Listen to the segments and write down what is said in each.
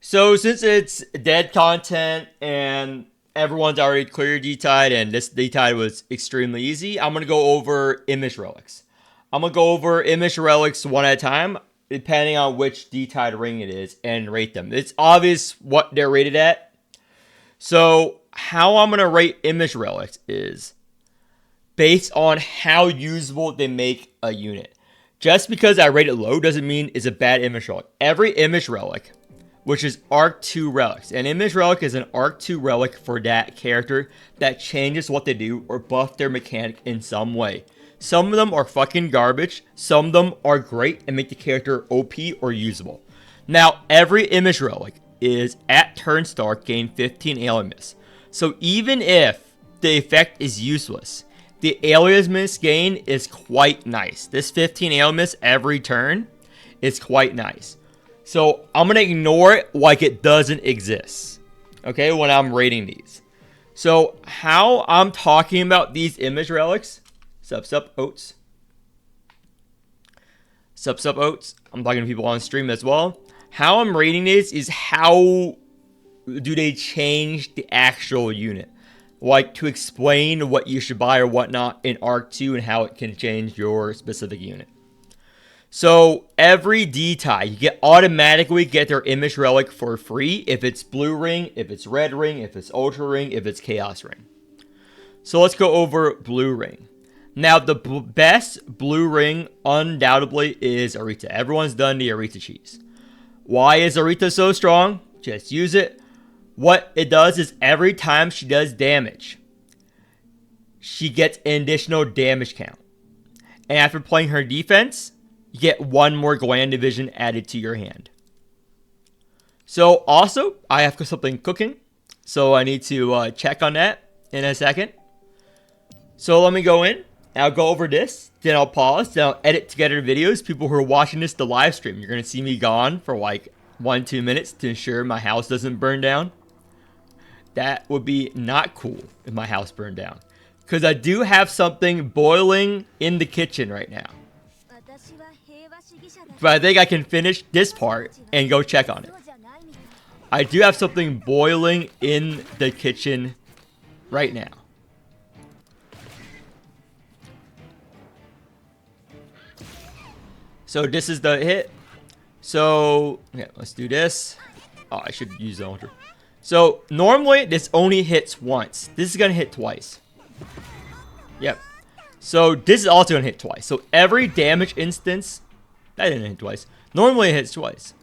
So since it's dead content and everyone's already cleared D-Tide and this D-Tide was extremely easy, I'm going to go over Image Relics. I'm going to go over Image Relics one at a time, depending on which D-Tide ring it is, and rate them. It's obvious what they're rated at. So how I'm going to rate Image Relics is based on how usable they make a unit. Just because I rate it low doesn't mean it's a bad Image Relic. Every Image Relic, which is Arc 2 relics. An Image Relic is an Arc 2 relic for that character that changes what they do or buff their mechanic in some way. Some of them are fucking garbage. Some of them are great and make the character OP or usable. Now, every Image Relic is at turn start gain 15 alias. So even if the effect is useless, the alias miss gain is quite nice. This 15 alias every turn is quite nice. So I'm going to ignore it like it doesn't exist, okay, when I'm rating these. So how I'm talking about these Image Relics, sup oats. Sup oats. I'm talking to people on stream as well. How I'm rating these is how do they change the actual unit. Like to explain what you should buy or whatnot in Arc 2 and how it can change your specific unit. So every D-Tide, you automatically get their Image Relic for free if it's Blue Ring, if it's Red Ring, if it's Ultra Ring, if it's Chaos Ring. So let's go over Blue Ring. Now the best Blue Ring undoubtedly is Arita. Everyone's done the Arita cheese. Why is Arita so strong? Just use it. What it does is every time she does damage, she gets an additional damage count. And after playing her defense, you get one more gland division added to your hand. So also, I have something cooking. So I need to check on that in a second. So let me go in. I'll go over this. Then I'll pause. Then I'll edit together videos. People who are watching this, the live stream, you're going to see me gone for like 1-2 minutes to ensure my house doesn't burn down. That would be not cool if my house burned down. Because I do have something boiling in the kitchen right now. But I think I can finish this part and go check on it. I do have something boiling in the kitchen right now. So this is the hit. So, yeah, let's do this. Oh, I should use the ultra. So, normally, this only hits once. This is going to hit twice. Yep. So, this is also going to hit twice. So, every damage instance... That didn't hit twice. Normally, it hits twice.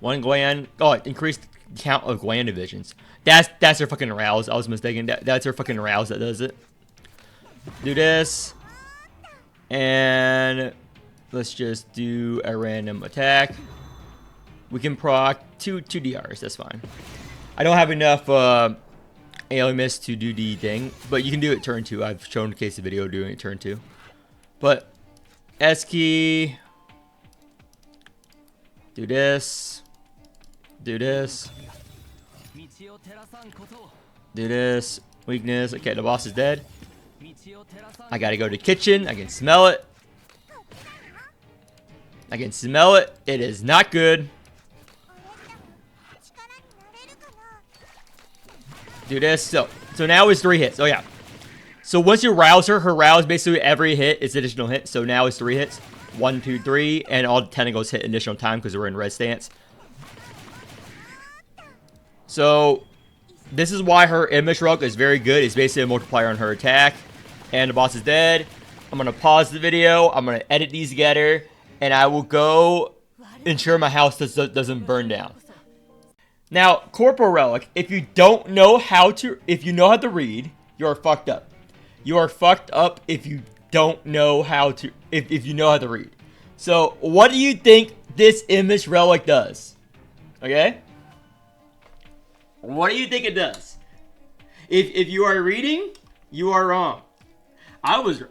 One gland... Oh, it increased the count of gland divisions. That's her fucking arouse. I was mistaken. That's her fucking arouse that does it. Do this. And... Let's just do a random attack. We can proc two DRs, that's fine. I don't have enough alias to do the thing, but you can do it turn 2. I've shown a case of video doing it turn 2. But S key, do this, do this, do this, weakness. Okay, the boss is dead. I gotta go to kitchen. I can smell it. I can smell it. It is not good. Do this. So now it's 3 hits. Oh, yeah. So once you rouse her, her rouse basically every hit is additional hit. So now it's 3 hits. 1, 2, 3. And all the tentacles hit additional time because we're in red stance. So this is why her Image Relic is very good. It's basically a multiplier on her attack. And the boss is dead. I'm going to pause the video. I'm going to edit these together. And I will go ensure my house doesn't burn down. Now, Corporal Relic, if you know how to read, you are fucked up. You are fucked up if you don't know how to, if you know how to read. So, what do you think this Image Relic does? Okay? What do you think it does? If you are reading, you are wrong. I was wrong.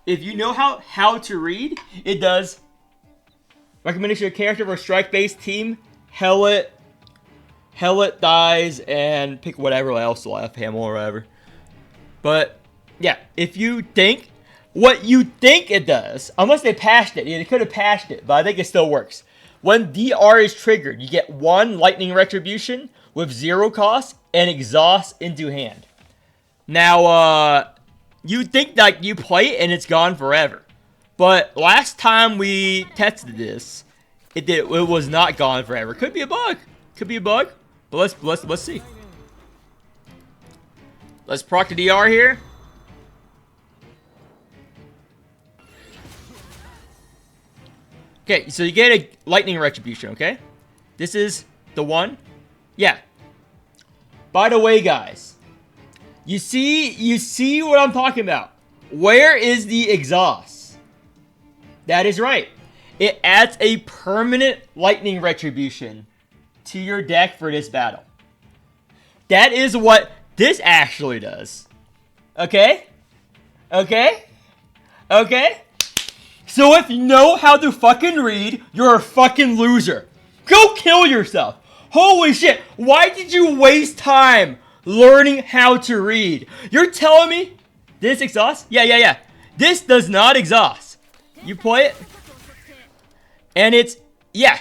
If you know how to read, it does recommendation of character for strike-based team, Hellet dies, and pick whatever else left, Hamel or whatever. But, yeah, if you think what you think it does, unless they patched it, yeah, they could have patched it, but I think it still works. When DR is triggered, you get 1 Lightning Retribution with 0 cost and exhaust into hand. Now, you think that you play it and it's gone forever. But last time we tested this, it was not gone forever. Could be a bug. Could be a bug. But let's see. Let's proc the DR here. Okay, so you get a Lightning Retribution, okay? This is the one. Yeah. By the way, guys, you see what I'm talking about. Where is the exhaust? That is right. It adds a permanent Lightning Retribution to your deck for this battle. That is what this actually does. Okay? Okay? Okay? So if you know how to fucking read, you're a fucking loser. Go kill yourself. Holy shit. Why did you waste time learning how to read? You're telling me this exhausts? Yeah. This does not exhaust. You play it, and it's, yeah.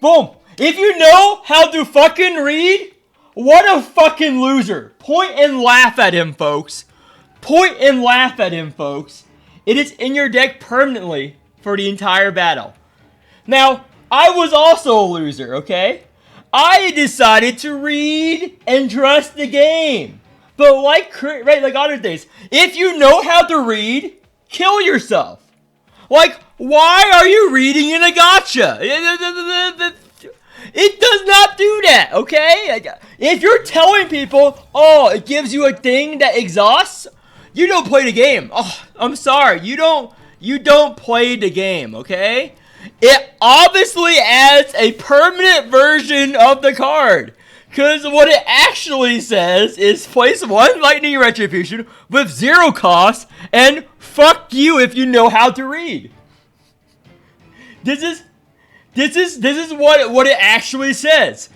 Boom. If you know how to fucking read, what a fucking loser. Point and laugh at him, folks. Point and laugh at him, folks. It is in your deck permanently for the entire battle. Now, I was also a loser, okay? I decided to read and trust the game. But like other things, if you know how to read, kill yourself. Like, why are you reading in a gacha? It does not do that, okay? If you're telling people, oh, it gives you a thing that exhausts, you don't play the game. Oh, I'm sorry. You don't play the game, okay? It obviously adds a permanent version of the card. Because what it actually says is place 1 Lightning Retribution with 0 cost, and fuck you if you know how to read. This is what it actually says.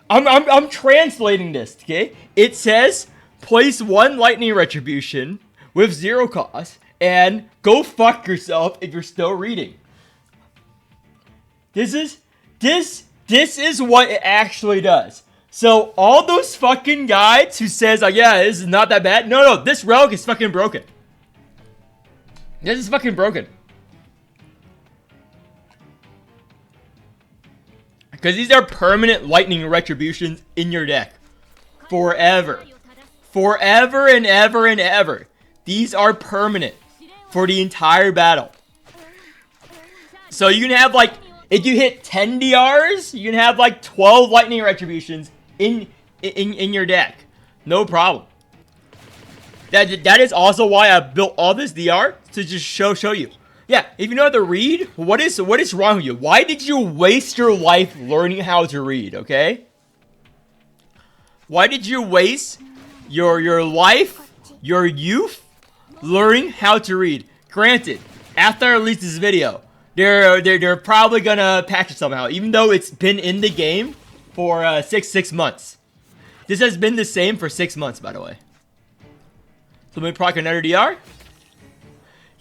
I'm translating this, okay? It says place 1 Lightning Retribution with 0 cost, and go fuck yourself if you're still reading. This is what it actually does. So all those fucking guys who says, oh yeah, this is not that bad. No, this relic is fucking broken. This is fucking broken. Because these are permanent Lightning Retributions in your deck. Forever. Forever and ever and ever. These are permanent for the entire battle. So you can have, like, if you hit 10 DRs, you can have like 12 Lightning Retributions in your deck. No problem. That is also why I built all this DR, to just show you. Yeah, if you know how to read, what is wrong with you? Why did you waste your life learning how to read, okay? Why did you waste your life, your youth, learning how to read? Granted, after I release this video, they're probably gonna patch it somehow, even though it's been in the game for six months. This has been the same for 6 months, by the way. So let me proc another DR.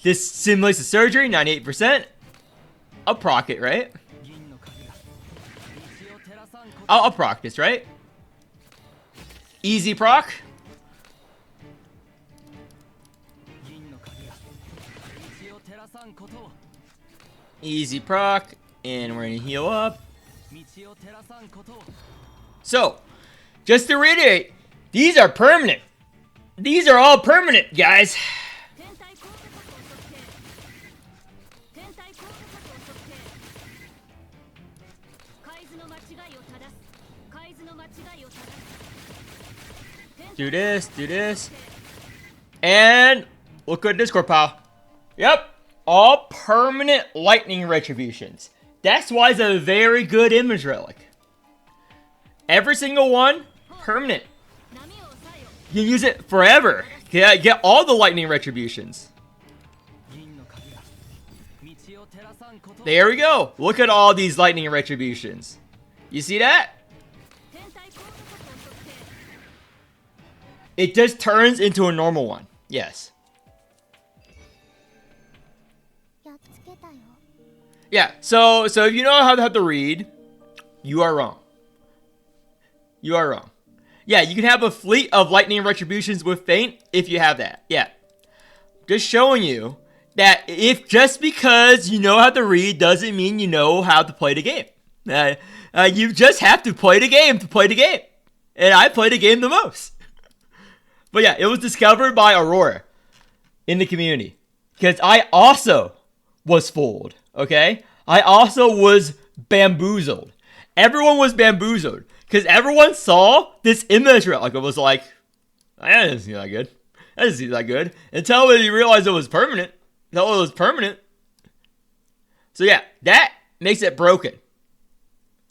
This simulates the surgery, 98%. I'll proc it, right? I'll proc this, right? Easy proc. Easy proc, and we're gonna heal up. So, just to reiterate, these are permanent. These are all permanent, guys. Do this. And look at Discord, pal. Yep. All permanent Lightning Retributions. That's why it's a very good Image Relic. Every single one, permanent. You can use it forever. Get all the Lightning Retributions. There we go. Look at all these Lightning Retributions. You see that? It just turns into a normal one. Yes. Yeah, so if you know how to read, you are wrong. You are wrong. Yeah, you can have a fleet of lightning retributions with feint if you have that. Yeah. Just showing you that if just because you know how to read doesn't mean you know how to play the game. You just have to play the game to play the game. And I play the game the most. But yeah, it was discovered by Aurora in the community. Because I also was fooled, okay? I also was bamboozled. Everyone was bamboozled. Because everyone saw this image relic. It was like, that doesn't seem that good. That doesn't seem that good. Until you realize it was permanent. Until it was permanent. So yeah, that makes it broken.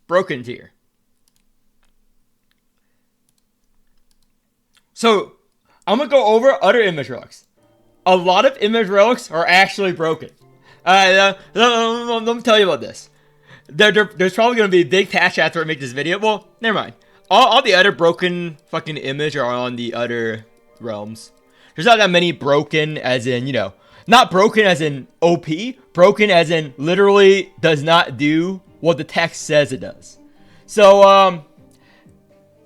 Broken tier. So, I'm going to go over other image relics. A lot of image relics are actually broken. Let me tell you about this. There's probably going to be a big patch after I make this video. Well, never mind. All the other broken fucking image are on the other realms. There's not that many broken as in, you know, not broken as in OP. Broken as in literally does not do what the text says it does. So,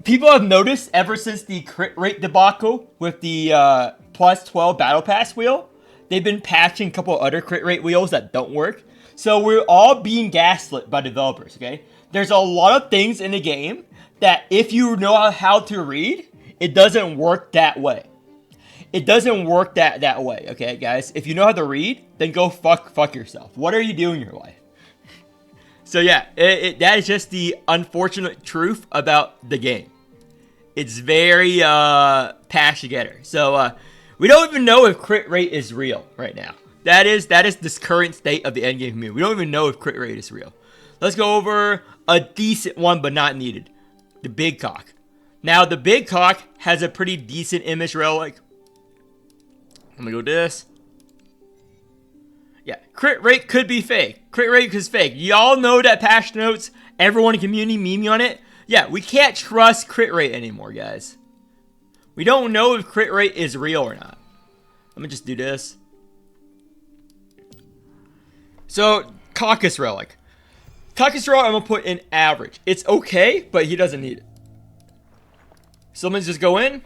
people have noticed ever since the crit rate debacle with the plus 12 battle pass wheel, they've been patching a couple of other crit rate wheels that don't work. So we're all being gaslit by developers, okay? There's a lot of things in the game that if you know how to read, it doesn't work that way. It doesn't work that way, okay, guys? If you know how to read, then go fuck yourself. What are you doing in your life? So yeah, that is just the unfortunate truth about the game. It's very patched together. So we don't even know if crit rate is real right now. That is this current state of the endgame community. We don't even know if crit rate is real. Let's go over a decent one, but not needed. The big cock. Now, the big cock has a pretty decent image relic. I'm gonna go this. Yeah, crit rate could be fake. Crit rate is fake. Y'all know that patch notes. Everyone in the community memeing on it. Yeah, we can't trust crit rate anymore, guys. We don't know if crit rate is real or not. Let me just do this. So, Caucus Relic. Caucus Relic, I'm going to put in average. It's okay, but he doesn't need it. So, let's just go in.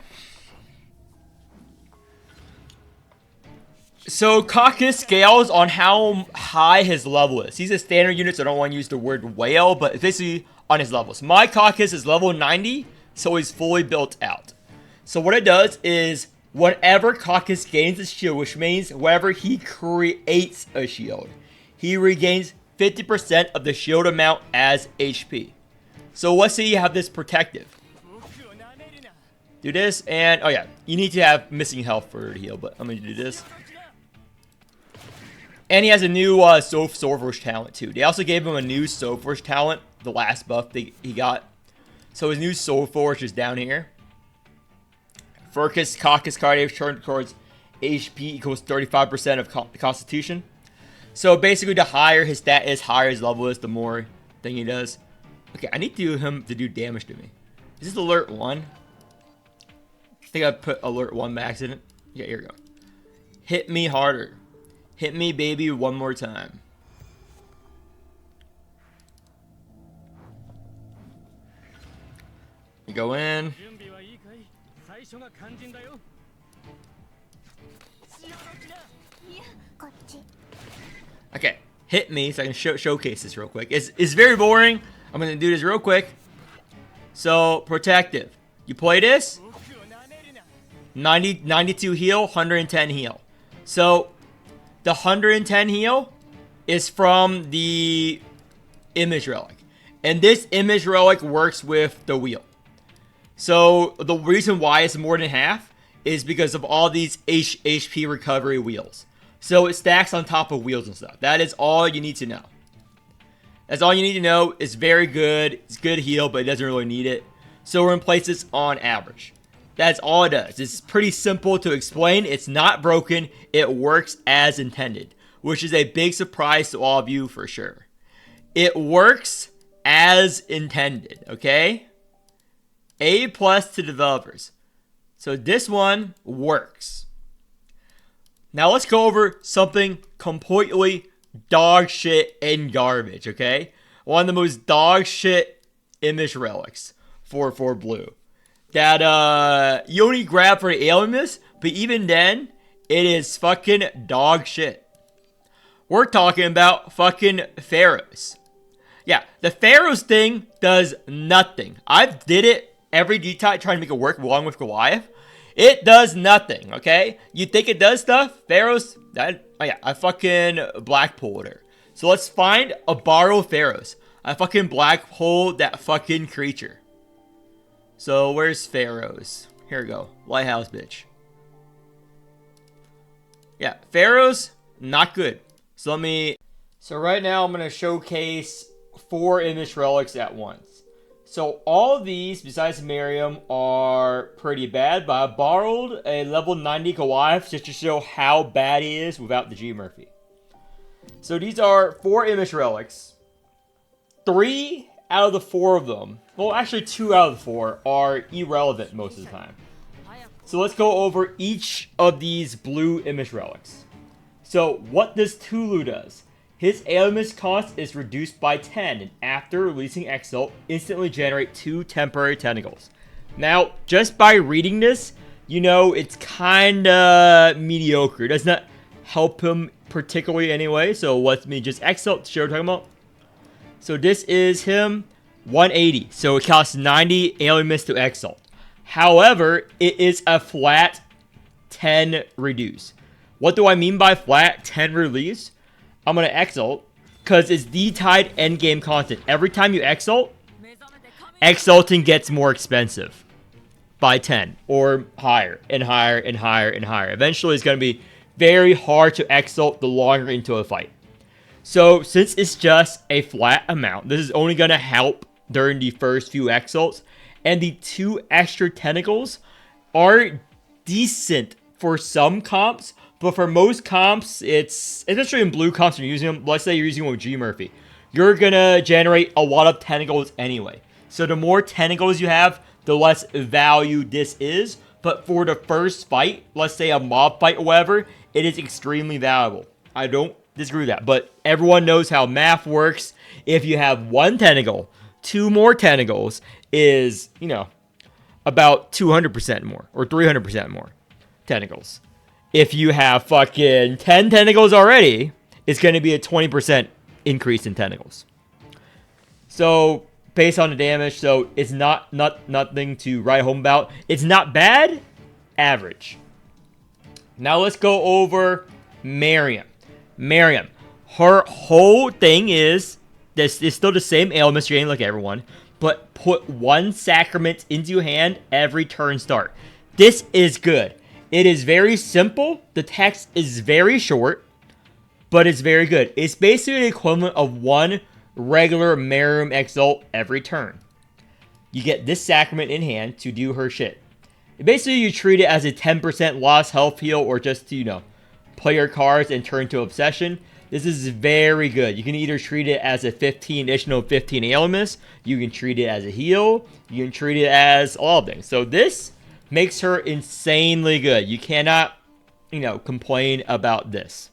So, Caucus scales on how high his level is. He's a standard unit, so I don't want to use the word whale, but it's basically on his levels. My Caucus is level 90, so he's fully built out. So, what it does is, whenever Caucus gains a shield, which means whenever he creates a shield, he regains 50% of the shield amount as HP. So let's say you have this protective. Do this, and oh yeah, you need to have missing health for to heal, but I'm going to do this. And he has a new Soulforge talent too. They also gave him a new Soulforge talent, the last buff he got. So his new Soulforge is down here. Furcus Caucus card turn towards HP equals 35% of Constitution. So basically, the higher his stat is, higher his level is, the more thing he does. Okay, I need him to do damage to me. Is this alert 1? I think I put alert 1 by accident. Yeah, here we go. Hit me harder. Hit me, baby, one more time. You go in. Okay, hit me so I can showcase this real quick. It's very boring. I'm going to do this real quick. So, protective. You play this. 92 heal, 110 heal. So, the 110 heal is from the Image Relic. And this Image Relic works with the wheel. So, the reason why it's more than half is because of all these HP recovery wheels. So it stacks on top of wheels and stuff. That is all you need to know. That's all you need to know. It's very good. It's good heal, but it doesn't really need it. So we're going to place this on average. That's all it does. It's pretty simple to explain. It's not broken. It works as intended, which is a big surprise to all of you for sure. It works as intended, okay? A+ to developers. So this one works. Now let's go over something completely dog shit and garbage, okay? One of the most dog shit Image Relics for blue. That you only grab for the alienness, but even then, it is fucking dog shit. We're talking about fucking Pharaohs. Yeah, the Pharaohs thing does nothing. I've did it every detail trying to make it work along with Goliath. It does nothing, okay? You think it does stuff? Pharaohs, I fucking blackpooled her. So let's find a borrow Pharaohs. I fucking blackpooled that fucking creature. So where's Pharaohs? Here we go. Lighthouse, bitch. Yeah, Pharaohs, not good. So right now I'm going to showcase 4 Image Relics at once. So all of these, besides Miriam, are pretty bad, but I borrowed a level 90 Goliath just to show how bad he is without the G Murphy. So these are 4 Image Relics. 3 out of the 4 of them, well actually 2 out of the 4, are irrelevant most of the time. So let's go over each of these blue Image Relics. So what this Tulu does. His alienness cost is reduced by 10, and after releasing Exalt, instantly generate 2 temporary tentacles. Now, just by reading this, you know it's kinda mediocre. It does not help him particularly anyway, so let me just Exalt to show what I'm talking about. So this is him, 180, so it costs 90 alienness to Exalt. However, it is a flat 10 reduce. What do I mean by flat 10 release? I'm going to Exalt, because it's the tied endgame constant. Every time you Exalt, Exalting gets more expensive by 10, or higher, and higher, and higher, and higher. Eventually, it's going to be very hard to Exalt the longer into a fight. So, since it's just a flat amount, this is only going to help during the first few Exalts, and the 2 extra tentacles are decent for some comps, but for most comps, it's, especially in blue comps, you're using them, let's say you're using one with G Murphy, you're gonna generate a lot of tentacles anyway. So the more tentacles you have, the less value this is. But for the first fight, let's say a mob fight or whatever, it is extremely valuable. I don't disagree with that, but everyone knows how math works. If you have 1 tentacle, 2 more tentacles is, you know, about 200% more, or 300% more tentacles. If you have fucking 10 tentacles already, it's going to be a 20% increase in tentacles. So, based on the damage, so it's nothing to write home about. It's not bad, average. Now let's go over Miriam. Miriam, her whole thing is, this is still the same ailments you're getting like everyone, but put 1 sacrament into your hand every turn start. This is good. It is very simple. The text is very short, but it's very good. It's basically the equivalent of 1 regular Miriam Exalt every turn. You get this sacrament in hand to do her shit. Basically, you treat it as a 10% lost health heal, or just to, you know, play your cards and turn to Obsession. This is very good. You can either treat it as a 15 additional 15 alienness. You can treat it as a heal. You can treat it as all things. So this makes her insanely good. You cannot, you know, complain about this.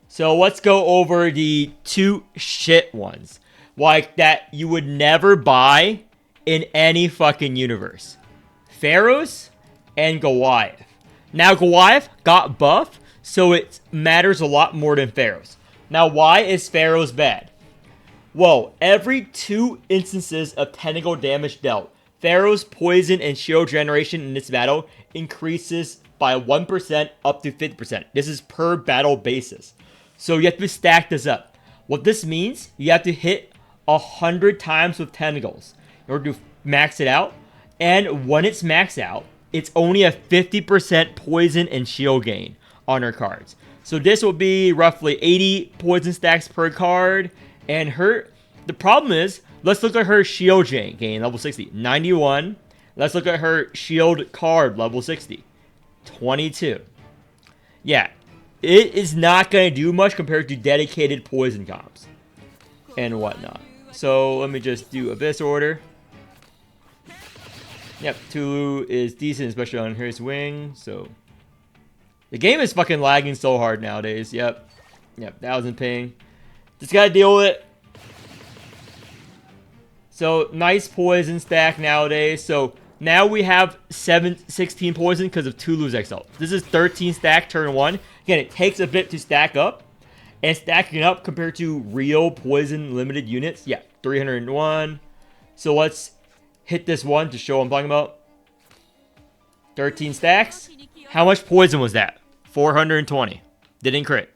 So let's go over the 2 shit ones. Like that you would never buy in any fucking universe. Pharaohs and Goliath. Now Goliath got buffed, so it matters a lot more than Pharaohs. Now why is Pharaohs bad? Well, every 2 instances of tentacle damage dealt, Pharaoh's poison and shield generation in this battle increases by 1% up to 50%. This is per battle basis. So you have to stack this up. What this means, you have to hit 100 times with tentacles in order to max it out. And when it's maxed out, it's only a 50% poison and shield gain on her cards. So this will be roughly 80 poison stacks per card. And the problem is, let's look at her shield gain, level 60, 91. Let's look at her shield card, level 60, 22. Yeah, it is not going to do much compared to dedicated poison comps and whatnot. So let me just do Abyss Order. Yep, Tulu is decent, especially on his wing. So the game is fucking lagging so hard nowadays. Yep, 1000 ping. Just gotta deal with it. So, nice poison stack nowadays. So, now we have 16 poison because of Tulu's Exalt. This is 13 stack turn 1. Again, it takes a bit to stack up. And stacking up compared to real poison limited units, yeah, 301. So let's hit this one to show what I'm talking about. 13 stacks. How much poison was that? 420. Didn't crit.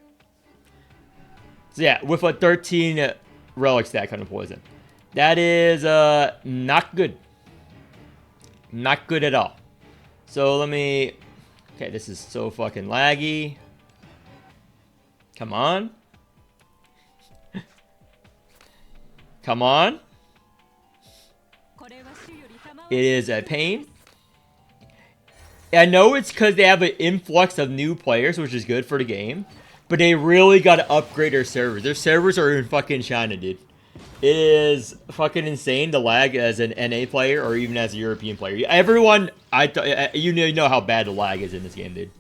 So yeah, with a 13 relic stack kind of poison. That is not good. Not good at all. So let me... Okay, this is so fucking laggy. Come on. Come on. It is a pain. I know it's because they have an influx of new players, which is good for the game. But they really got to upgrade their servers. Their servers are in fucking China, dude. It is fucking insane to lag as an NA player or even as a European player. Everyone, you know how bad the lag is in this game, dude.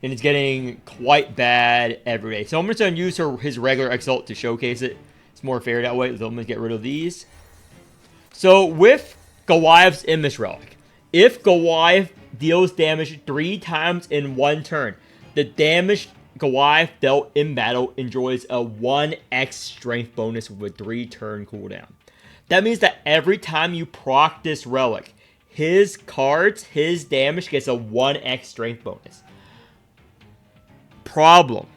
And it's getting quite bad every day. So I'm just going to use his regular Exalt to showcase it. It's more fair that way. So I'm going to get rid of these. So with Goliath's Image Relic, if Goliath deals damage 3 times in 1 turn, the damage Goliath dealt in battle enjoys a 1x strength bonus with a 3-turn cooldown. That means that every time you proc this relic, his damage gets a 1x strength bonus. Problem.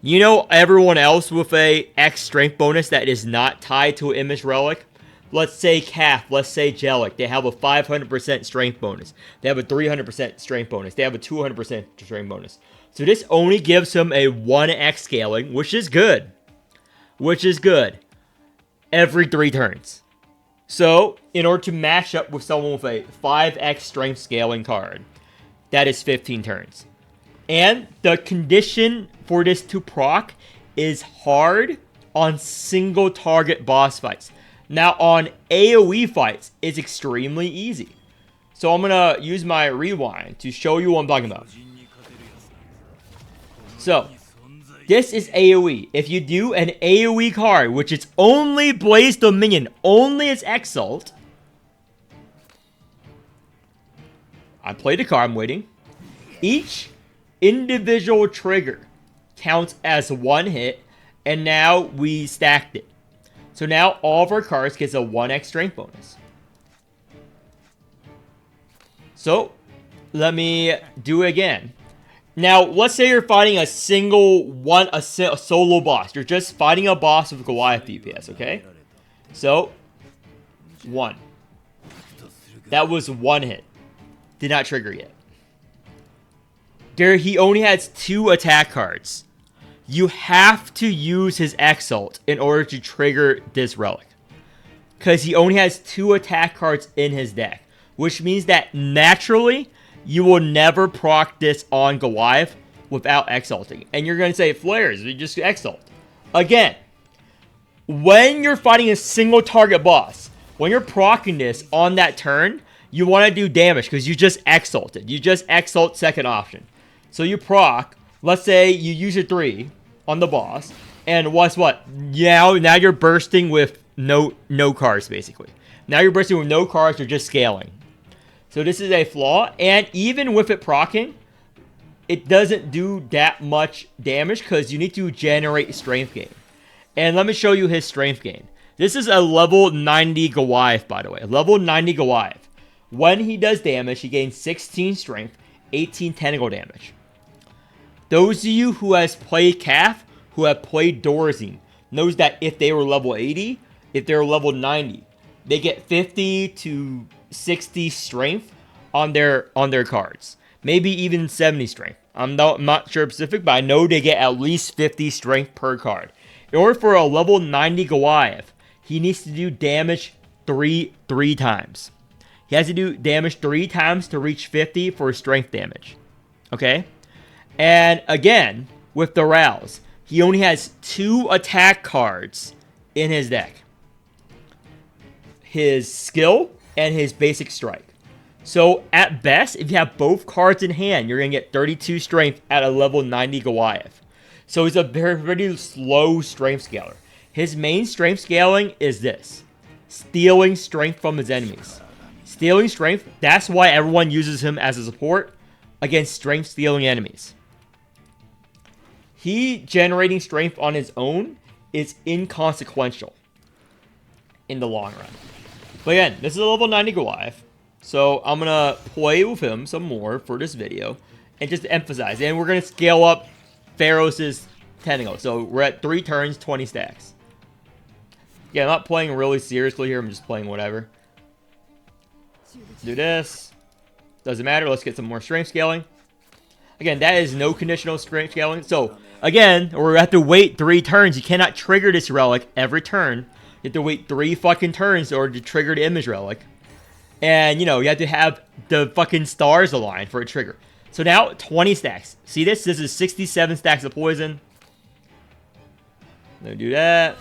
You know everyone else with a X strength bonus that is not tied to an Image Relic? Let's say Calf, let's say Jellic. They have a 500% strength bonus. They have a 300% strength bonus. They have a 200% strength bonus. So this only gives him a 1x scaling, which is good. Every 3 turns. So, in order to match up with someone with a 5x strength scaling card, that is 15 turns. And the condition for this to proc is hard on single target boss fights. Now on AoE fights, it's extremely easy. So I'm going to use my rewind to show you what I'm talking about. So, this is AoE. If you do an AoE card, which is only Blaze Dominion, only its Exalt. I played the card, I'm waiting. Each individual trigger counts as 1 hit, and now we stacked it. So now all of our cards gets a 1x strength bonus. So, let me do it again. Now, let's say you're fighting a solo boss. You're just fighting a boss with Goliath DPS, okay? So, 1. That was 1 hit. Did not trigger yet. He only has 2 attack cards. You have to use his Exalt in order to trigger this relic. Because he only has 2 attack cards in his deck. Which means that naturally, you will never proc this on Goliath without Exalting. And you're going to say, Flares, we just Exalt. Again, when you're fighting a single target boss, when you're proccing this on that turn, you want to do damage because you just Exalted. You just Exalt second option. So you proc, let's say you use your 3 on the boss, and what's what? Now you're bursting with no cards, basically. Now you're bursting with no cards, you're just scaling. So this is a flaw, and even with it proccing, it doesn't do that much damage because you need to generate strength gain. And let me show you his strength gain. This is a level 90 Goliath, by the way. Level 90 Goliath. When he does damage, he gains 16 strength, 18 tentacle damage. Those of you who has played Calf, who have played Dorazine, knows that if they were level 80, if they're level 90, they get 50 to 60 strength on their cards. Maybe even 70 strength. I'm not sure specific, but I know they get at least 50 strength per card. In order for a level 90 Goliath, he needs to do damage three times. He has to do damage 3 times to reach 50 for strength damage. Okay? And again, with the Rouse, he only has 2 attack cards in his deck. His skill and his basic strike. So at best, if you have both cards in hand, you're going to get 32 strength at a level 90 Goliath. So he's a very slow strength scaler. His main strength scaling is this. Stealing strength from his enemies. Stealing strength, that's why everyone uses him as a support against strength stealing enemies. He generating strength on his own is inconsequential in the long run. But again, this is a level 90 Goliath. So I'm going to play with him some more for this video. And just to emphasize. And we're going to scale up Pharos' Tentacle. So we're at 3 turns, 20 stacks. Yeah, I'm not playing really seriously here. I'm just playing whatever. Do this. Doesn't matter. Let's get some more strength scaling. Again, that is no conditional strength scaling. So, again, we have to wait 3 turns. You cannot trigger this relic every turn. You have to wait 3 fucking turns in order to trigger the Image Relic. And, you know, you have to have the fucking stars align for a trigger. So now, 20 stacks. See this? This is 67 stacks of poison. Let me do that.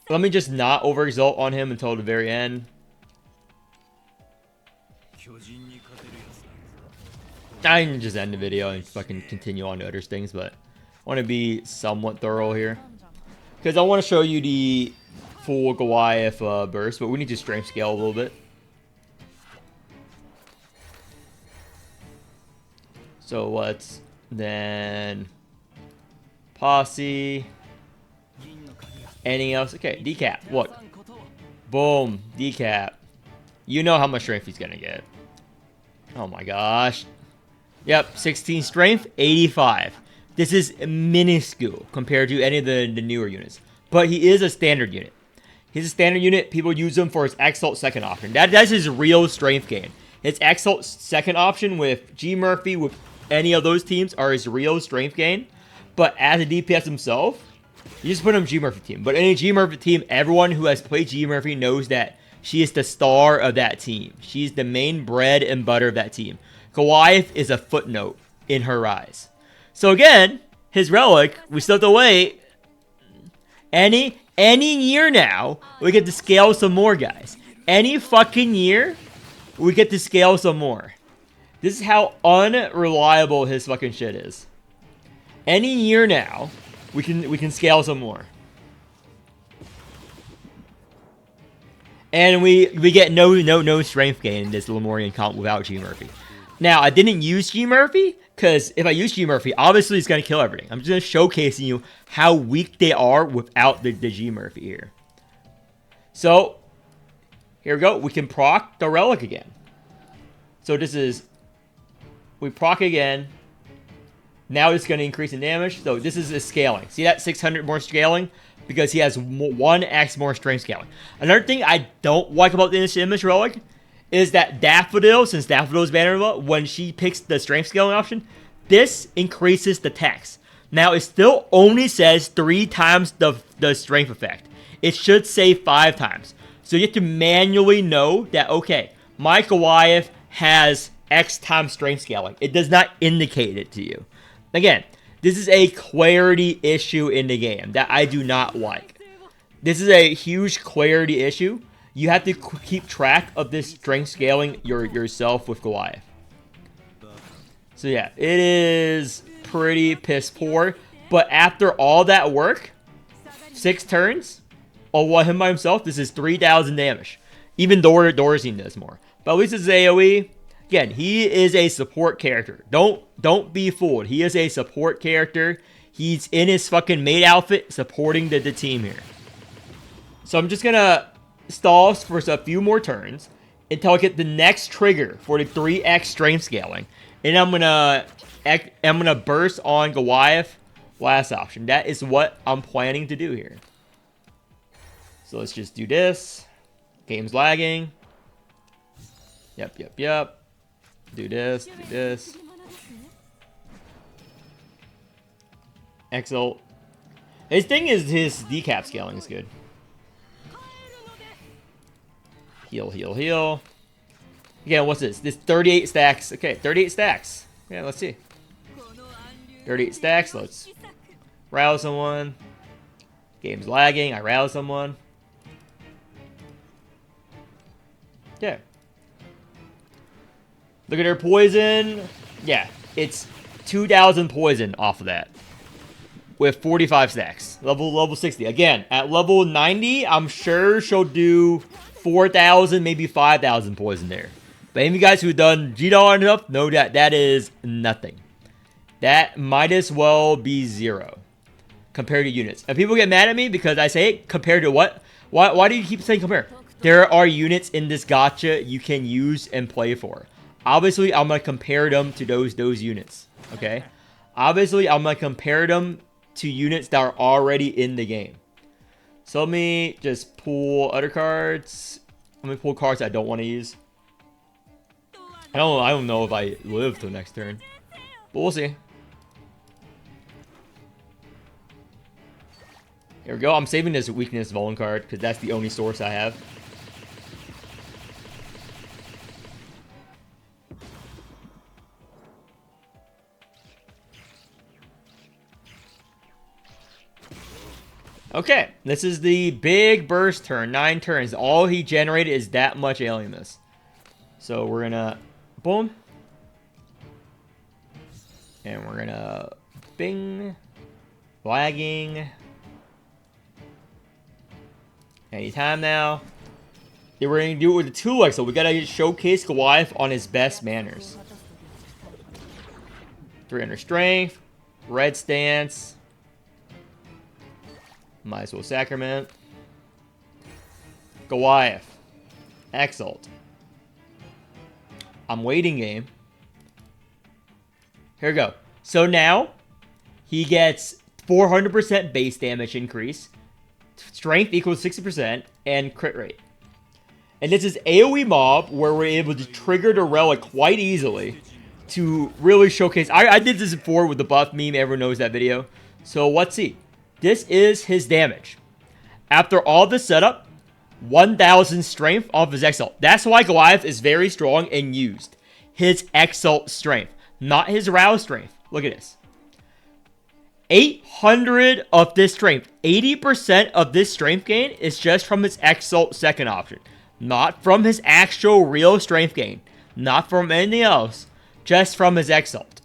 Let me just not overexalt on him until the very end. I can just end the video and fucking continue on to other things, but I want to be somewhat thorough here. Because I want to show you the full Goliath burst, but we need to strength scale a little bit. So let's then posse. Anything else? Okay, decap. Look. Boom. Decap. You know how much strength he's going to get. Oh my gosh. Yep, 16 strength, 85. This is minuscule compared to any of the newer units. But he is a standard unit. He's a standard unit. People use him for his Exalt second option. That's his real strength gain. His Exalt second option with G Murphy, with any of those teams, are his real strength gain. But as a DPS himself, you just put him G Murphy team. But any G Murphy team, everyone who has played G Murphy knows that she is the star of that team. She's the main bread and butter of that team. Goliath is a footnote in her rise. So again, his relic, we still have to wait. Any year now, we get to scale some more, guys. Any fucking year, we get to scale some more. This is how unreliable his fucking shit is. Any year now, we can scale some more. And we get no strength gain in this Lemurian comp without G Murphy. Now, I didn't use G Murphy, because if I use G Murphy, obviously it's going to kill everything. I'm just going to showcasing you how weak they are without the G Murphy here. So, here we go. We can proc the relic again. So this is, we proc again. Now it's going to increase in damage. So this is a scaling. See that 600 more scaling? Because he has 1x more strength scaling. Another thing I don't like about this Image Relic is that Daffodil, since Daffodil's banner, when she picks the strength scaling option, this increases the text. Now, it still only says 3 times the strength effect. It should say 5 times. So you have to manually know that, okay, my Goliath has X times strength scaling. It does not indicate it to you. Again, this is a clarity issue in the game that I do not like. This is a huge clarity issue. You have to keep track of this strength scaling yourself with Goliath. So yeah, it is pretty piss poor. But after all that work, 6 turns, on him by himself, this is 3,000 damage. Even Dorzine does more. But at least it's AoE. Again, he is a support character. Don't be fooled. He is a support character. He's in his fucking maid outfit supporting the team here. So I'm just gonna stall for a few more turns until I get the next trigger for the 3x strength scaling. And I'm gonna burst on Goliath last option. That is what I'm planning to do here. So let's just do this. Game's lagging. Yep. Do this. Exalt. His thing is his decap scaling is good. Heal. Again, what's this? This 38 stacks. Okay, 38 stacks. Yeah, let's see. 38 stacks. Let's rouse someone. Game's lagging. I rouse someone. Yeah. Look at her poison. Yeah, it's 2,000 poison off of that. with 45 stacks. Level 60. Again, at level 90, I'm sure she'll do 4,000, maybe 5,000 poison there. But any of you guys who've done G-Dollar and stuff know that that is nothing. That might as well be 0 compared to units. And people get mad at me because I say it compared to what? Why do you keep saying compare? There are units in this gacha you can use and play for. Obviously, I'm going to compare them to those units. Okay? Obviously, I'm going to compare them to units that are already in the game. So let me just pull other cards. Let me pull cards I don't want to use. I don't know if I live till next turn. But we'll see. Here we go. I'm saving this weakness Vuln card because that's the only source I have. Okay, this is the big burst turn. 9 turns. All he generated is that much alienness. So we're gonna boom. And we're gonna bing. Lagging. Anytime now. Yeah, we're gonna do it with the 2 so we gotta showcase Goliath on his best manners. 300 strength. Red stance. Might as well sacrament. Goliath. Exalt. I'm waiting game. Here we go. So now, he gets 400% base damage increase. Strength equals 60% and crit rate. And this is AoE mob where we're able to trigger the relic quite easily to really showcase. I did this before with the buff meme. Everyone knows that video. So let's see. This is his damage. After all the setup, 1,000 strength off his Exalt. That's why Goliath is very strong and used. His Exalt strength, not his Rouse strength. Look at this. 800 of this strength. 80% of this strength gain is just from his Exalt second option. Not from his actual real strength gain. Not from anything else. Just from his Exalt.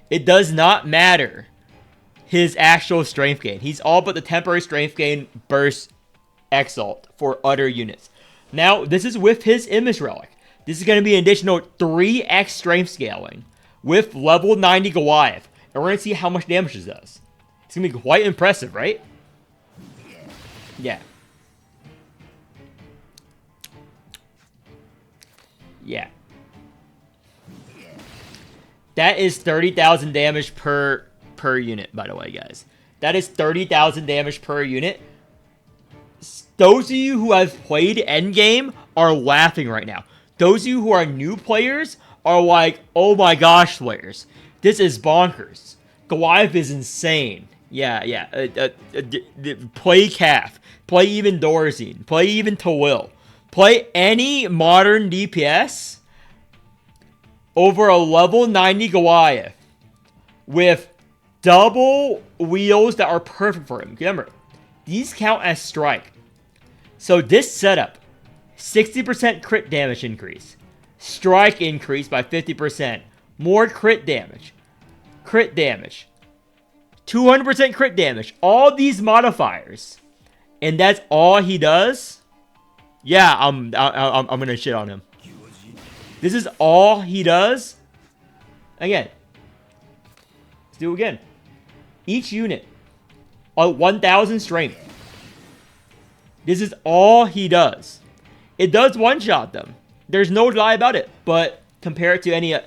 It does not matter his actual strength gain. He's all but the temporary strength gain burst Exalt for other units. Now, this is with his Image Relic. This is going to be an additional 3x strength scaling with level 90 Goliath. And we're going to see how much damage this does. It's going to be quite impressive, right? Yeah. Yeah. That is 30,000 damage per unit, by the way, guys. That is 30,000 damage per unit. Those of you who have played Endgame are laughing right now. Those of you who are new players are like, oh my gosh, players. This is bonkers. Goliath is insane. Yeah. Play Calf. Play even Dorazine. Play even Tawil. Play any modern DPS over a level 90 Goliath with double wheels that are perfect for him. Remember, these count as strike. So this setup, 60% crit damage increase. Strike increase by 50%. More crit damage. Crit damage. 200% crit damage. All these modifiers. And that's all he does? Yeah, I'm gonna shit on him. This is all he does? Again. Let's do it again. Each unit. 1,000 strength. This is all he does. It does one-shot them. There's no lie about it. But compare it to any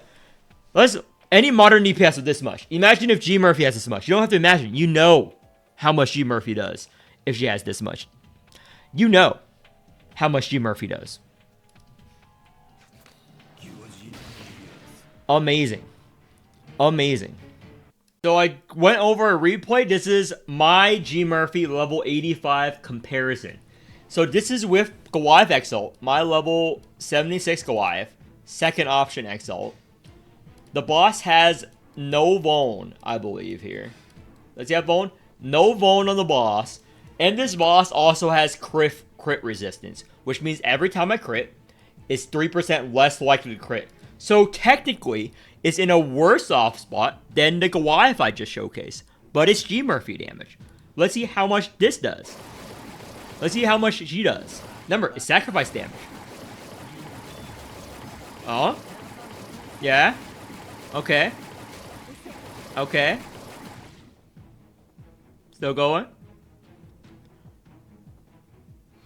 modern DPS with this much. Imagine if G Murphy has this much. You don't have to imagine. You know how much G Murphy does if she has this much. You know how much G Murphy does. Amazing. Amazing. So I went over a replay. This is my G Murphy level 85 comparison. So this is with Goliath Exalt, my level 76 Goliath, second option Exalt. The boss has no Vuln, I believe, here. Does he have Vuln? No Vuln on the boss. And this boss also has crit resistance, which means every time I crit, it's 3% less likely to crit. So technically, it's in a worse off spot than the Goliath I just showcased. but it's G Murphy damage. Let's see how much this does. Let's see how much she does. Remember, it's sacrifice damage. Oh? Yeah? Okay. Okay. Still going?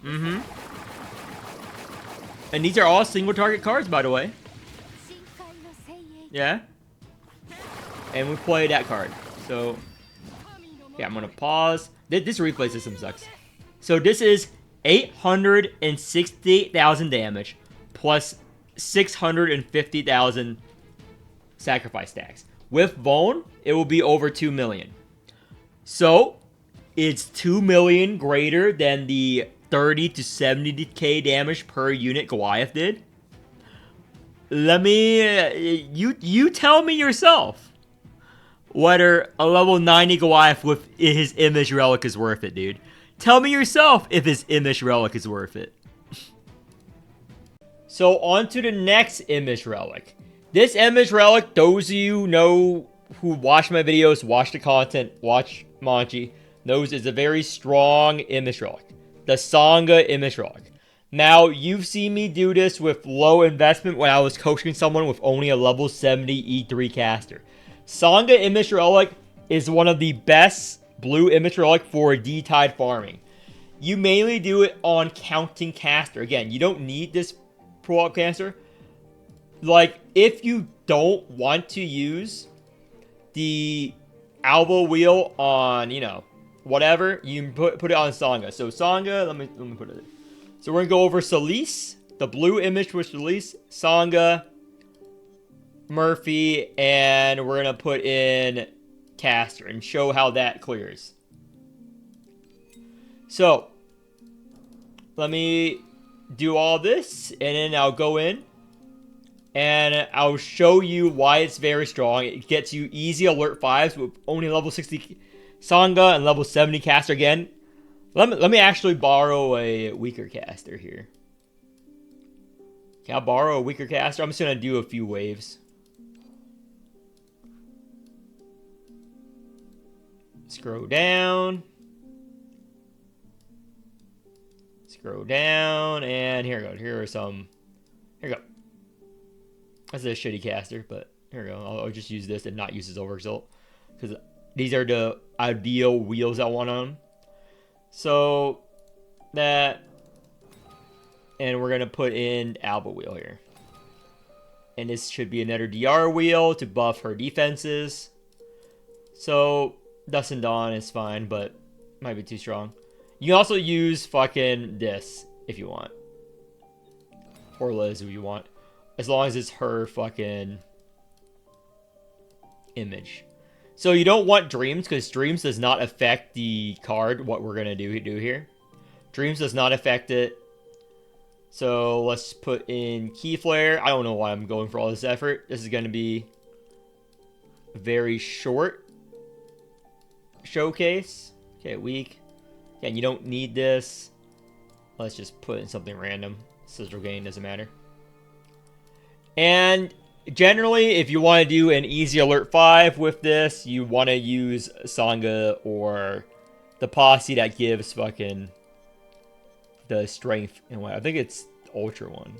Mm-hmm. And these are all single target cards, by the way. Yeah? And we play that card. So, yeah, I'm gonna pause. This replay system sucks. So this is 868,000 damage plus 650,000 sacrifice stacks. With Vaughn, it will be over 2 million. So, it's 2 million greater than the 30 to 70k damage per unit Goliath did. Let me... You tell me yourself whether a level 90 Goliath with his Image Relic is worth it, dude. Tell me yourself if his Image Relic is worth it. So, on to the next Image Relic. This Image Relic, those of you know who watch my videos, watch the content, watch Manchi, knows is a very strong Image Relic. The Sangha Image Relic. Now, you've seen me do this with low investment when I was coaching someone with only a level 70 E3 caster. Sangha Image Relic is one of the best blue Image Relic for D-Tide farming. You mainly do it on counting caster. Again, you don't need this pro-op caster. Like, if you don't want to use the Alba wheel on, you know, whatever, you can put it on Sangha. So Sangha, let me put it. So we're gonna go over Solis, the blue image with Solis, Sangha, Murphy, and we're gonna put in caster and show how that clears. So let me do all this, and then I'll go in and I'll show you why it's very strong. It gets you easy alert 5s with only level 60 Sangha and level 70 caster again. Let me actually borrow a weaker caster here. Can I borrow a weaker caster? I'm just going to do a few waves. Scroll down. Scroll down. And here we go. Here are some. Here we go. That's a shitty caster, but here we go. I'll just use this and not use his overexalt, because these are the ideal wheels I want on them. So that, and we're gonna put in Alba wheel here, and this should be another DR wheel to buff her defenses. So Dust and Dawn is fine, but might be too strong. You can also use fucking this if you want, or Liz if you want, as long as it's her fucking image. So you don't want Dreams, because Dreams does not affect the card, what we're going to do here. Dreams does not affect it. So let's put in Key Flare. I don't know why I'm going for all this effort. This is going to be a very short showcase. Okay, weak. Again, you don't need this. Let's just put in something random. Sigil Gain doesn't matter. And generally, if you want to do an easy alert 5 with this, you want to use Sangha or the posse that gives fucking the strength and what. I think it's Ultra one.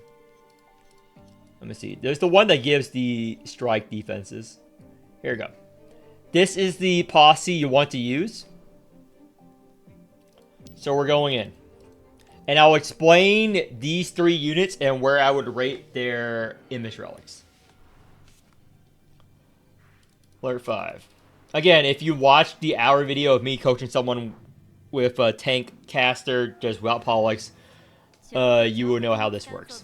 Let me see. There's the one that gives the strike defenses. Here we go. This is the posse you want to use. So we're going in. And I'll explain these 3 units and where I would rate their Image Relics. Alert 5. Again, if you watched the hour video of me coaching someone with a tank caster just without Pollux, you will know how this works.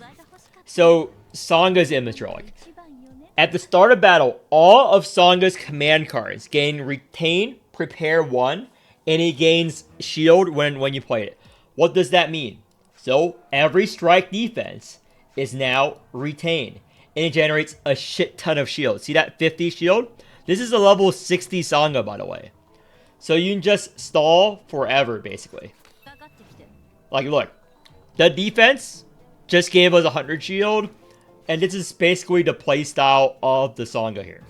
So, Sangha's Image Relic. At the start of battle, all of Sangha's command cards gain Retain, Prepare 1, and it gains Shield when you play it. What does that mean? So, every strike defense is now Retain, and it generates a shit ton of shield. See that 50 shield? This is a level 60 Sangha, by the way. So you can just stall forever, basically. Like, look. The defense just gave us 100 shield. And this is basically the playstyle of the Sangha here.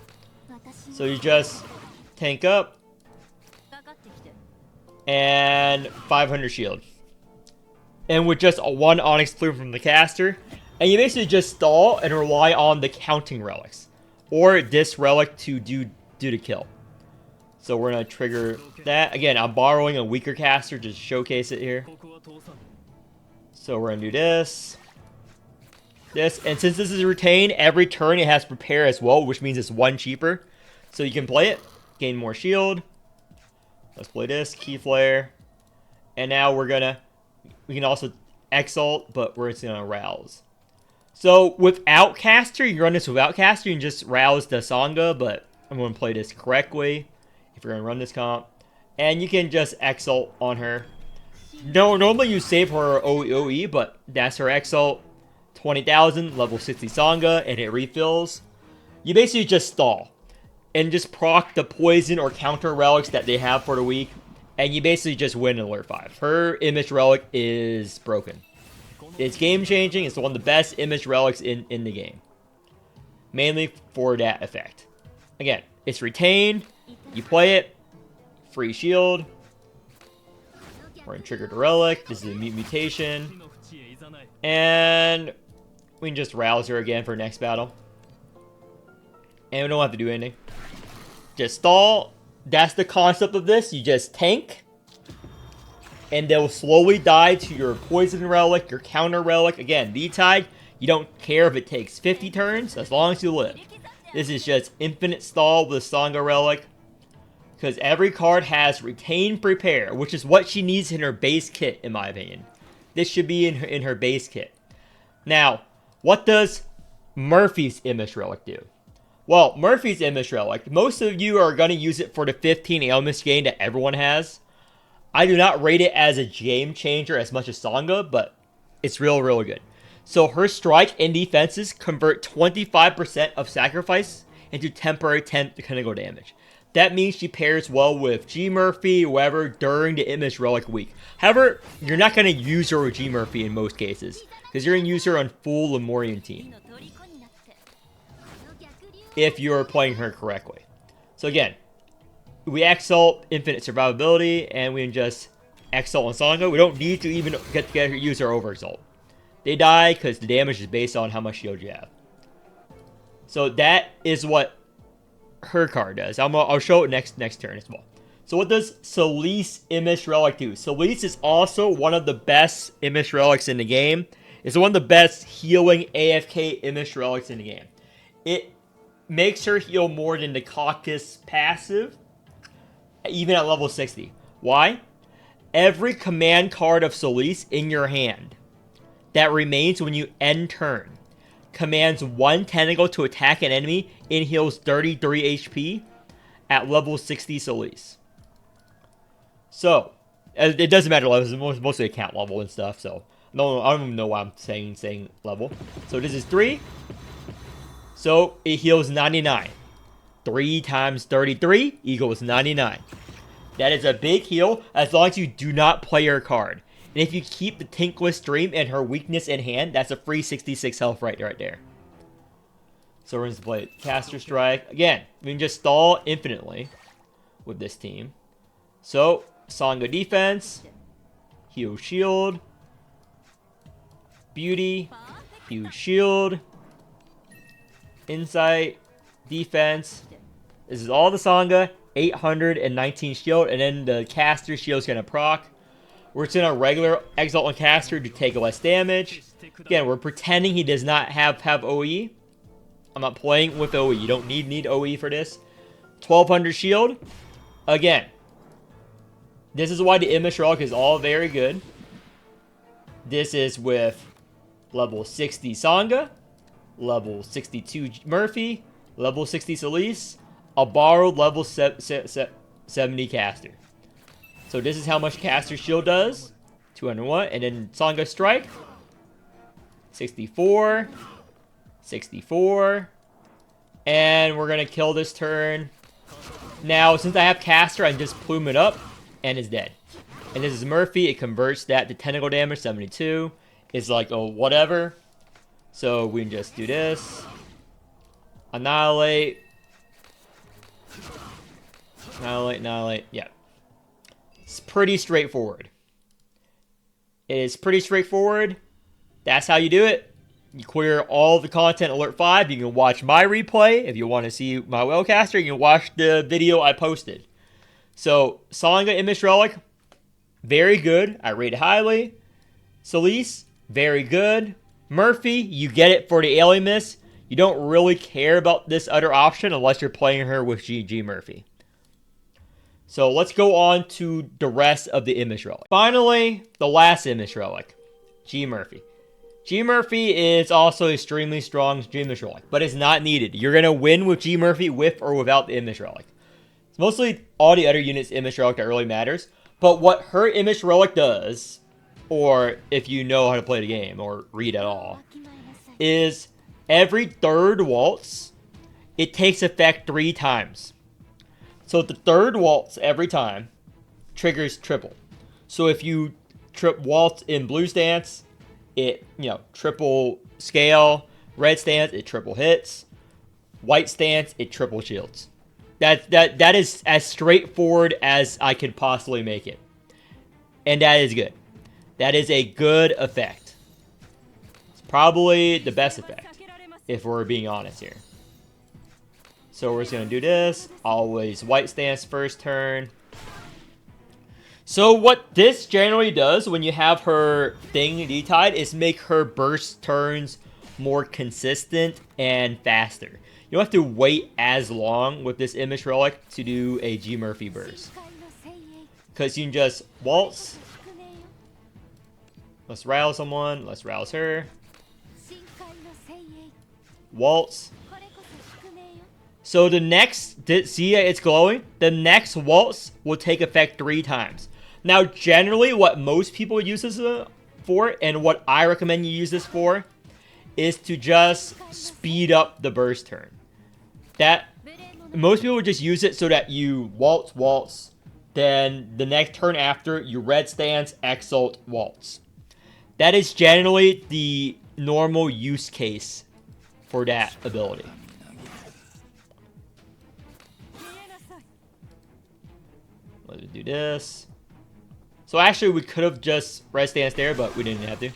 So you just tank up. and 500 shield. And with just a 1 Onyx Plume from the caster, and you basically just stall and rely on the counting relics. Or this relic to do the kill. So we're going to trigger that. Again, I'm borrowing a weaker caster to showcase it here. So we're going to do this. This. And since this is retained, every turn it has prepare as well, which means it's 1 cheaper. So you can play it, gain more shield. Let's play this, Key Flare. And now we can also Exalt, but we're just going to Rouse. So without caster, you run this without caster, you can just Rouse the Sangha, but I'm going to play this correctly if you're going to run this comp. And you can just Exalt on her. No, normally you save her OE, but that's her Exalt. 20,000, level 60 Sangha, and it refills. You basically just stall. And just proc the poison or counter relics that they have for the week. And you basically just win in Alert 5. Her Image Relic is broken. It's game changing. It's one of the best Image Relics in the game. Mainly for that effect. Again, it's retained. You play it. Free shield. We're going to trigger the relic. This is a mutation. And we can just rouse her again for next battle. And we don't have to do anything. Just stall. That's the concept of this. You just tank. And they'll slowly die to your poison relic, your counter relic. Again, V-Tide, you don't care if it takes 50 turns, as long as you live. This is just infinite stall with Sangha relic. Because every card has Retain Prepare, which is what she needs in her base kit, in my opinion. This should be in her base kit. Now, what does Murphy's Image Relic do? Well, Murphy's Image Relic, most of you are going to use it for the 15 ailments gain that everyone has. I do not rate it as a game changer as much as Sangha, but it's really good. So her strike and defenses convert 25% of sacrifice into temporary 10 clinical damage. That means she pairs well with G Murphy, whoever, during the Image Relic week. However, you're not going to use her with G Murphy in most cases, because you're going to use her on full Lemurian team. If you're playing her correctly. So again, we Exalt Infinite Survivability, and we can just Exalt on Sangha. We don't need to even get to use our Overexalt. They die because the damage is based on how much shield you have. So that is what her card does. I'll show it next turn as well. So what does Solis Image Relic do? Solis is also one of the best Image Relics in the game. It's one of the best healing AFK Image Relics in the game. It makes her heal more than the Caucus passive, even at level 60. Why? Every command card of Solis in your hand that remains when you end turn commands 1 tentacle to attack an enemy and heals 33 HP at level 60 Solis. So, it doesn't matter levels, it's mostly account level and stuff, so no, I don't even know why I'm saying level. So this is 3. So it heals 99. 3 times 33 equals 99. That is a big heal as long as you do not play her card. And if you keep the Tinkless Dream and her weakness in hand, that's a free 66 health right there. So we're going to play Caster Strike. Again, we can just stall infinitely with this team. So, Sangha Defense, Heal Shield, Beauty, Huge Shield, Insight, Defense. This is all the Sangha, 819 shield, and then the caster shield is going to proc. We're just in a regular Exalt on caster to take less damage. Again, we're pretending he does not have OE. I'm not playing with OE. You don't need OE for this. 1200 shield. Again, this is why the Image Relic is all very good. This is with level 60 Sangha, level 62 Murphy, level 60 Solis, a borrowed level 70 caster. So this is how much caster shield does. 201, and then Sangha Strike. 64. 64. And we're going to kill this turn. Now, since I have caster, I can just plume it up, and it's dead. And this is Murphy. It converts that to tentacle damage, 72. It's like, oh, whatever. So we can just do this. Annihilate. Annihilate. Yeah. It's pretty straightforward. It is pretty straightforward. That's how you do it. You clear all the content alert 5. You can watch my replay. If you want to see my wellcaster, you can watch the video I posted. So, Salinga Image Relic, very good. I rate it highly. Celise, very good. Murphy, you get it for the alien miss. You don't really care about this other option unless you're playing her with GG Murphy. So let's go on to the rest of the Image Relic. Finally, the last Image Relic, G Murphy. G Murphy is also extremely strong Image Relic, but it's not needed. You're going to win with G Murphy with or without the Image Relic. It's mostly all the other units' Image Relic that really matters. But what her Image Relic does, or if you know how to play the game or read at all, is every third waltz, it takes effect 3 times. So the third waltz every time triggers triple. So if you trip waltz in blue stance, it, triple scale. Red stance, it triple hits. White stance, it triple shields. That is as straightforward as I could possibly make it. And that is good. That is a good effect. It's probably the best effect, if we're being honest here. So we're just going to do this. Always white stance first turn. So what this generally does when you have her thing detied is make her burst turns more consistent and faster. You don't have to wait as long with this Image Relic to do a G Murphy burst. Because you can just waltz. Let's rouse someone. Let's rouse her. Waltz. So the next, see it's glowing? The next waltz will take effect 3 times. Now generally what most people use this for, and what I recommend you use this for, is to just speed up the burst turn. Most people just use it so that you waltz, then the next turn after you red stance, exalt, waltz. That is generally the normal use case for that ability. Let's do this. So actually we could have just red stance there, but we didn't have to.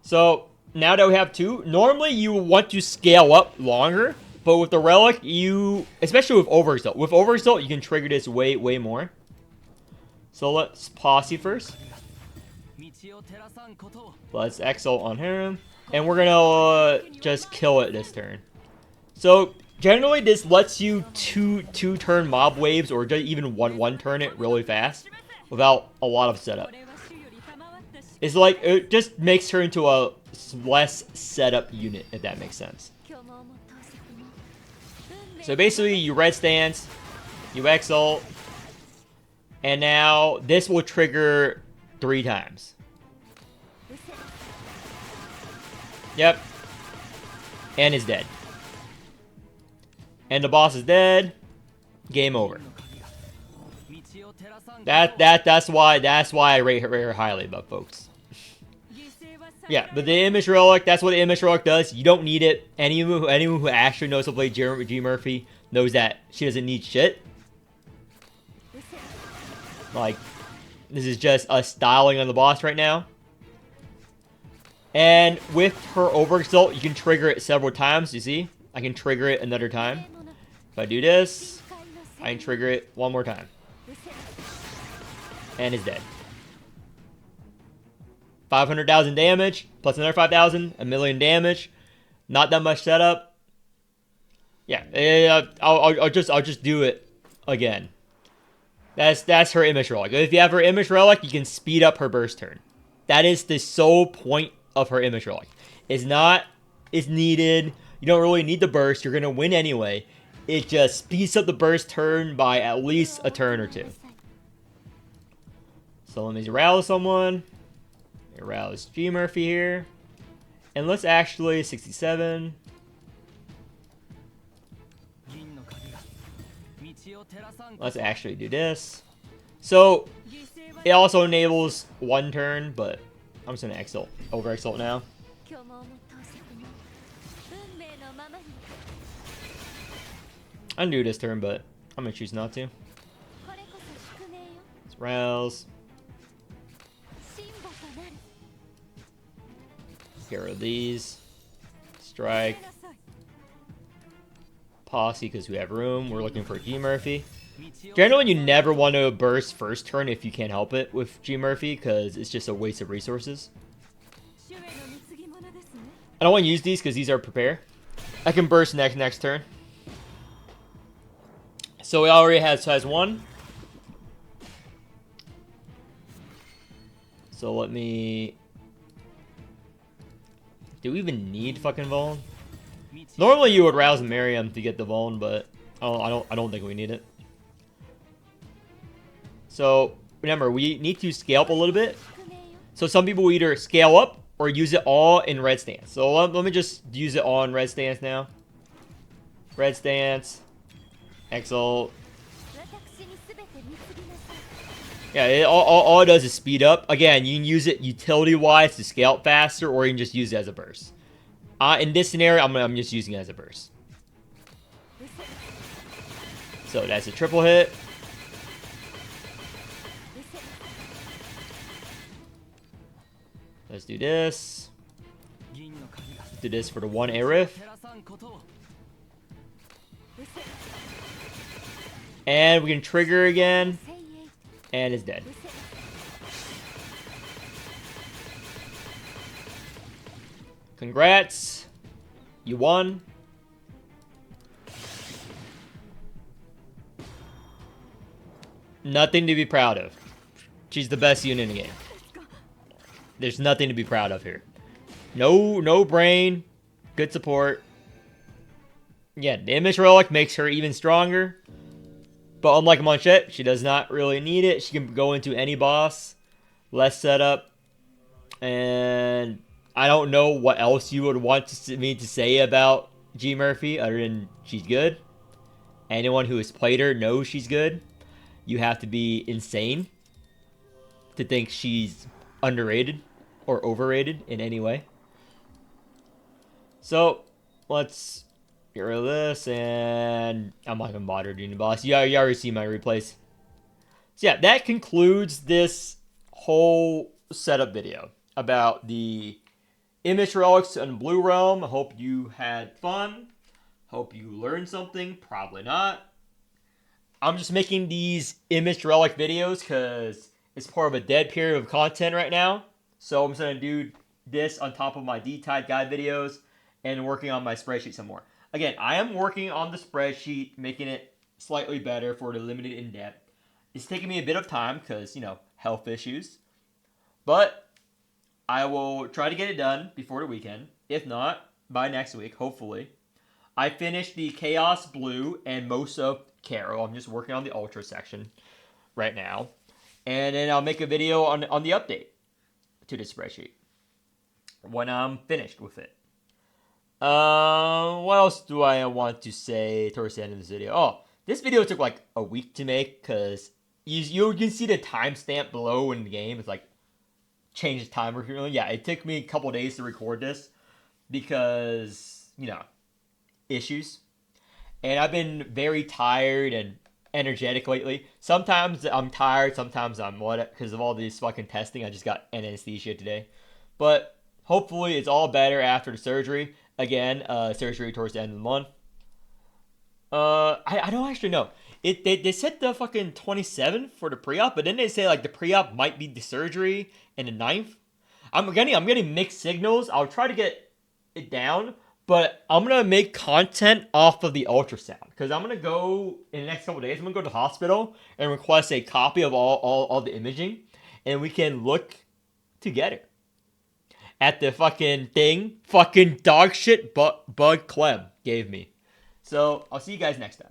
So now that we have 2, normally you want to scale up longer, but with the relic, especially with overexalt, you can trigger this way more. So let's posse first. Let's exalt on him, and we're gonna just kill it this turn. So generally this lets you two turn mob waves, or just even one turn it really fast without a lot of setup. It's like it just makes her into a less setup unit, if that makes sense. So basically you red stance, you exalt, and now this will trigger 3 times. Yep. And is dead. And the boss is dead. Game over. That's why I rate her highly, but folks. Yeah, but the Image Relic, that's what the Image Relic does. You don't need it. Anyone who actually knows to play G Murphy knows that she doesn't need shit. Like, this is just us styling on the boss right now. And with her overexalt, you can trigger it several times. You see? I can trigger it another time. If I do this, I can trigger it one more time. And it's dead. 500,000 damage, plus another 5,000, 1,000,000 damage. Not that much setup. Yeah, I'll just do it again. That's her Image Relic. If you have her Image Relic, you can speed up her burst turn. That is the sole point of her Image Relic. It's needed. You don't really need the burst. You're gonna win anyway. It just speeds up the burst turn by at least a turn or 2. So let me rouse someone. Rouse G Murphy here. And let's actually 67. Let's actually do this. So it also enables 1 turn, but I'm just gonna over exalt now. I can do this turn, but I'm gonna choose not to. Let's Rouse. Get rid of these. Strike. Posse because we have room. We're looking for G Murphy. Generally, you never want to burst first turn if you can't help it with G Murphy because it's just a waste of resources. I don't want to use these because these are prepare. I can burst next turn. So it already has one. So let me... Do we even need fucking Vuln? Normally you would rouse Miriam to get the Vuln, but I don't think we need it. So remember, we need to scale up a little bit. So some people will either scale up or use it all in red stance. So let me just use it all in red stance now. Red stance. Exalt. Yeah, all it does is speed up. Again, you can use it utility-wise to scale up faster, or you can just use it as a burst. In this scenario, I'm just using it as a burst. So that's a triple hit. Let's do this. Do this for the one Aerith. And we can trigger again. And it's dead. Congrats. You won. Nothing to be proud of. She's the best unit in the game. There's nothing to be proud of here. No brain. Good support. Yeah, the Image Relic makes her even stronger. But unlike Manchette, she does not really need it. She can go into any boss. Less setup. And I don't know what else you would want me to say about G Murphy other than she's good. Anyone who has played her knows she's good. You have to be insane to think she's underrated or overrated in any way. So, let's get rid of this, and I'm not gonna bother doing the boss. You already see my replays. So yeah, that concludes this whole setup video about the Image Relics and Blue Realm. I hope you had fun. Hope you learned something. Probably not. I'm just making these Image Relic videos because it's part of a dead period of content right now. So I'm just gonna do this on top of my D-Tide guide videos and working on my spreadsheet some more. Again, I am working on the spreadsheet, making it slightly better for the limited in-depth. It's taking me a bit of time because, you know, health issues. But I will try to get it done before the weekend. If not, by next week, hopefully. I finished the Chaos Blue and most of Caro. I'm just working on the Ultra section right now. And then I'll make a video on the update to the spreadsheet when I'm finished with it. What else do I want to say towards the end of this video? Oh, this video took like a week to make because you can see the timestamp below in the game. It's like change the timer here. Yeah, it took me a couple days to record this because, you know, issues. And I've been very tired and energetic lately. Sometimes I'm tired, sometimes I'm what, because of all this fucking testing. I just got anesthesia today. But hopefully it's all better after the surgery. Again, surgery towards the end of the month. I don't actually know. They said the fucking 27th for the pre-op, but then they say like the pre-op might be the surgery and the 9th. I'm getting mixed signals. I'll try to get it down, but I'm gonna make content off of the ultrasound because I'm gonna go in the next couple days. I'm gonna go to the hospital and request a copy of all the imaging, and we can look together at the fucking thing fucking dog shit bug Clem gave me. So I'll see you guys next time.